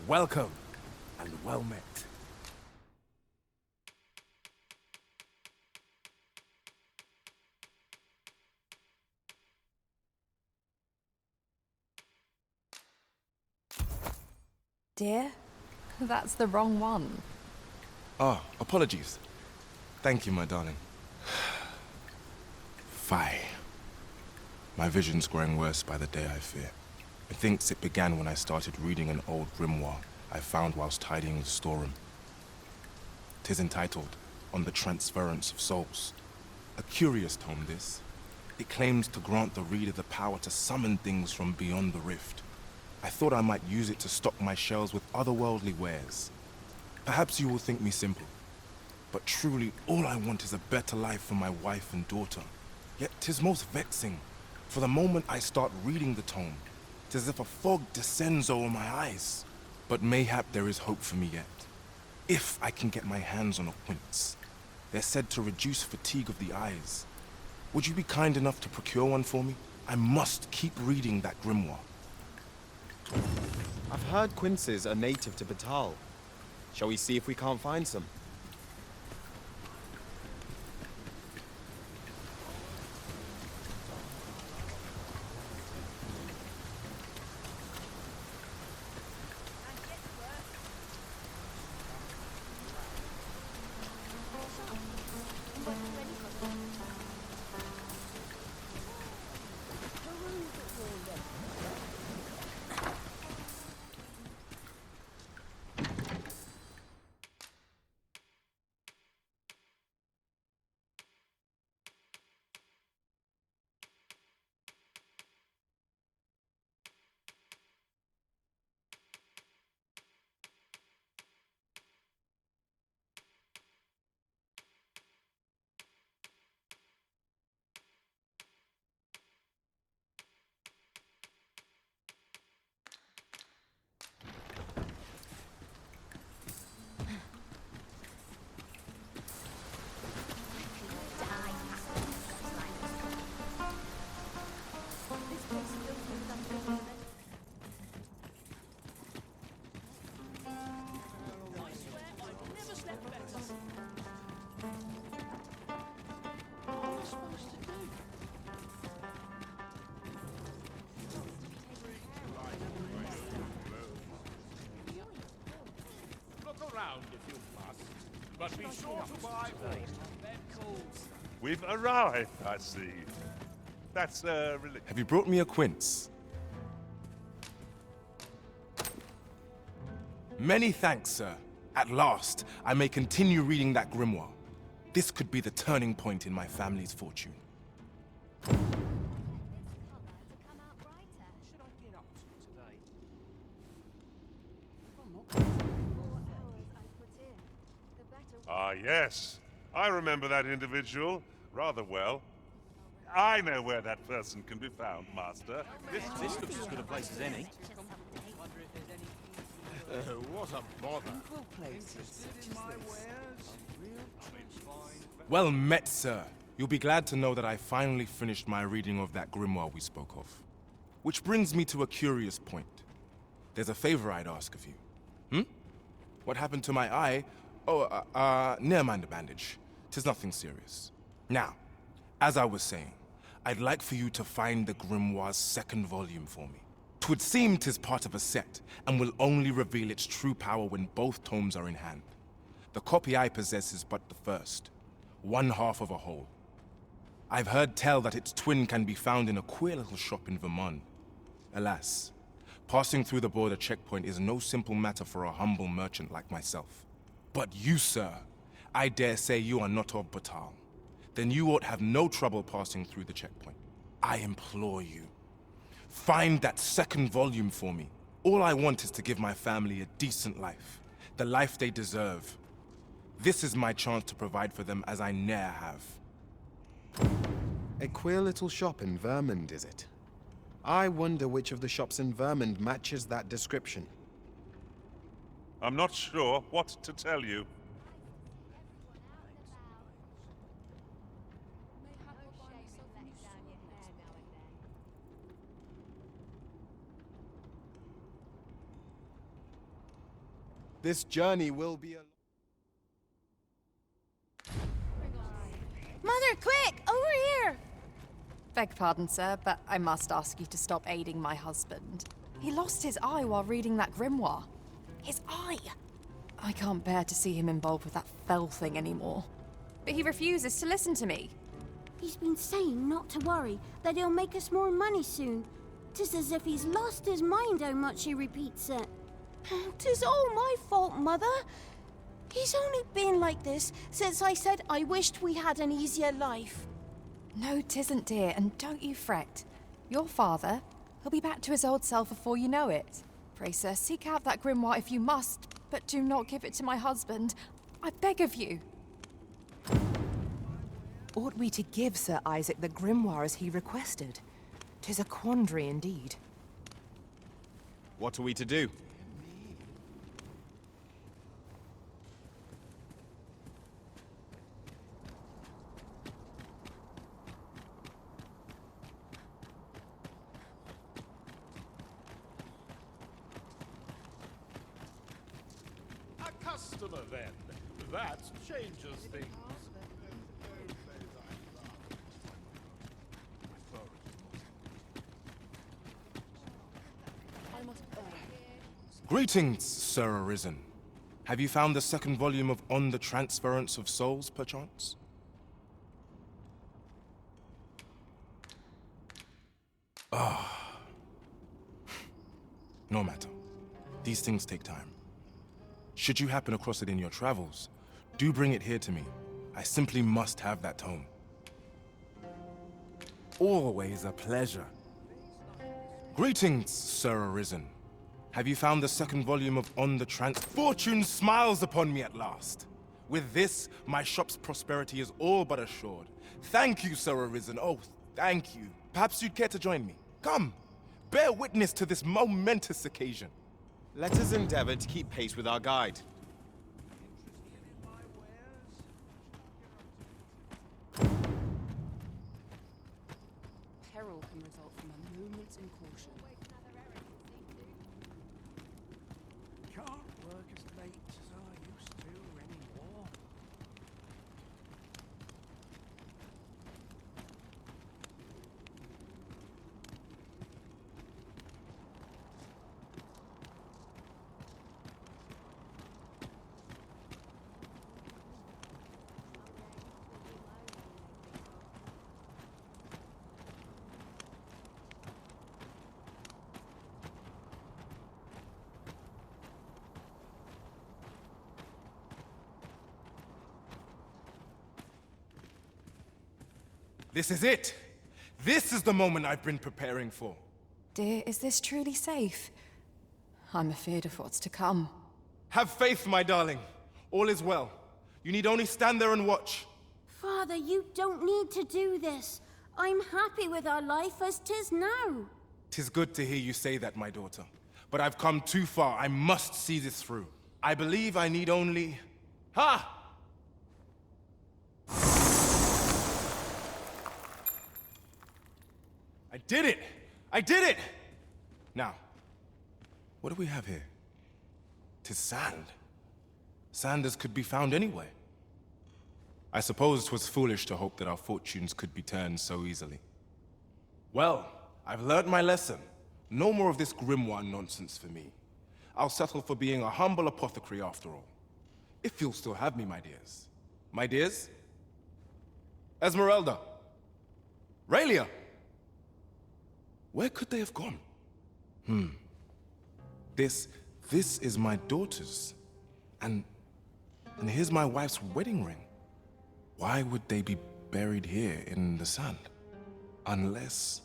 Welcome, and well met. Dear, that's the wrong one. Ah, apologies. Thank you, my darling. Fie. My vision's growing worse by the day, I fear. Methinks it began when I started reading an old grimoire I found whilst tidying the storeroom. 'Tis entitled, On the Transference of Souls. A curious tome, this. It claims to grant the reader the power to summon things from beyond the rift. I thought I might use it to stock my shelves with otherworldly wares. Perhaps you will think me simple, but truly all I want is a better life for my wife and daughter. Yet 'tis most vexing, for the moment I start reading the tome, 'tis as if a fog descends over my eyes. But mayhap there is hope for me yet. If I can get my hands on a quince. They're said to reduce fatigue of the eyes. Would you be kind enough to procure one for me? I must keep reading that grimoire. I've heard quinces are native to Batal. Shall we see if we can't find some? If you must, but be sure to buy all. We've arrived, I see. That's really. Have you brought me a quince? Many thanks, sir. At last, I may continue reading that grimoire. This could be the turning point in my family's fortune. Ah, yes. I remember that individual rather well. I know where that person can be found, Master. This looks as good a place as any. What a bother. Well met, sir. You'll be glad to know that I finally finished my reading of that grimoire we spoke of. Which brings me to a curious point. There's a favor I'd ask of you. What happened to my eye? Oh, never mind the bandage. 'Tis nothing serious. Now, as I was saying, I'd like for you to find the grimoire's second volume for me. 'Twould seem 'tis part of a set, and will only reveal its true power when both tomes are in hand. The copy I possess is but the first, one half of a whole. I've heard tell that its twin can be found in a queer little shop in Vermont. Alas, passing through the border checkpoint is no simple matter for a humble merchant like myself. But you, sir, I dare say you are not of Batal. then you ought have no trouble passing through the checkpoint. I implore you, find that second volume for me. All I want is to give my family a decent life, the life they deserve. This is my chance to provide for them as I ne'er have. A queer little shop in Vermund, is it? I wonder which of the shops in Vermund matches that description. I'm not sure what to tell you. This journey will be a... Mother, quick! Over here! Beg pardon, sir, but I must ask you to stop aiding my husband. He lost his eye while reading that grimoire. His eye! I can't bear to see him involved with that fell thing anymore. But he refuses to listen to me. He's been saying not to worry, that he'll make us more money soon. 'Tis as if he's lost his mind how much he repeats it. 'Tis all my fault, Mother. He's only been like this since I said I wished we had an easier life. No, 'tisn't, dear, and don't you fret. Your father, he'll be back to his old self before you know it. Pray, sir, seek out that grimoire if you must, but do not give it to my husband. I beg of you. Ought we to give Sir Isaac the grimoire as he requested? 'Tis a quandary indeed. What are we to do? A customer, then. That changes things. Greetings, Sir Arisen. Have you found the second volume of On the Transference of Souls, perchance? Ah. No matter. These things take time. Should you happen across it in your travels, do bring it here to me. I simply must have that tome. Always a pleasure. Greetings, Sir Arisen. Have you found the second volume of On the Fortune smiles upon me at last. With this, my shop's prosperity is all but assured. Thank you, Sir Arisen. Oh, thank you. Perhaps you'd care to join me. Come, bear witness to this momentous occasion. Let us endeavor to keep pace with our guide. Peril can result from a moment's incaution. Can't work as late as I used to anymore. This is it. This is the moment I've been preparing for. Dear, is this truly safe? I'm afeard of what's to come. Have faith, my darling. All is well. You need only stand there and watch. Father, you don't need to do this. I'm happy with our life as 'tis now. 'Tis good to hear you say that, my daughter. But I've come too far. I must see this through. I believe I need only... Ha! I did it! I did it! Now, what do we have here? 'Tis sand. Sand as could be found anywhere. I suppose 'twas foolish to hope that our fortunes could be turned so easily. Well, I've learnt my lesson. No more of this grimoire nonsense for me. I'll settle for being a humble apothecary after all. If you'll still have me, my dears. My dears? Esmeralda. Raelia. Where could they have gone? This is my daughter's. And here's my wife's wedding ring. Why would they be buried here in the sand. Unless...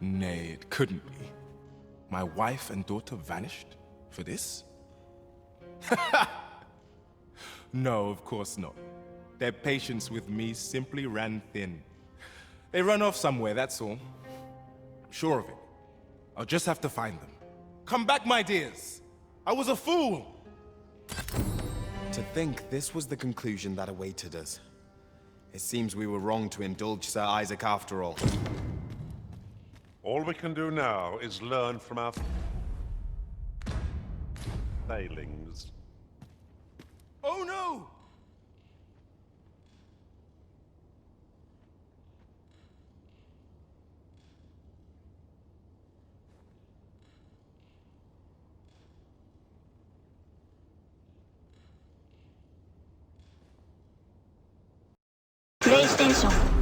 Nay, it couldn't be. My wife and daughter vanished for this? No, of course not. Their patience with me simply ran thin. They run off somewhere, that's all. I'm sure of it. I'll just have to find them. Come back, my dears! I was a fool! To think this was the conclusion that awaited us. It seems we were wrong to indulge Sir Isaac after all. All we can do now is learn from our failings. Oh no! PlayStation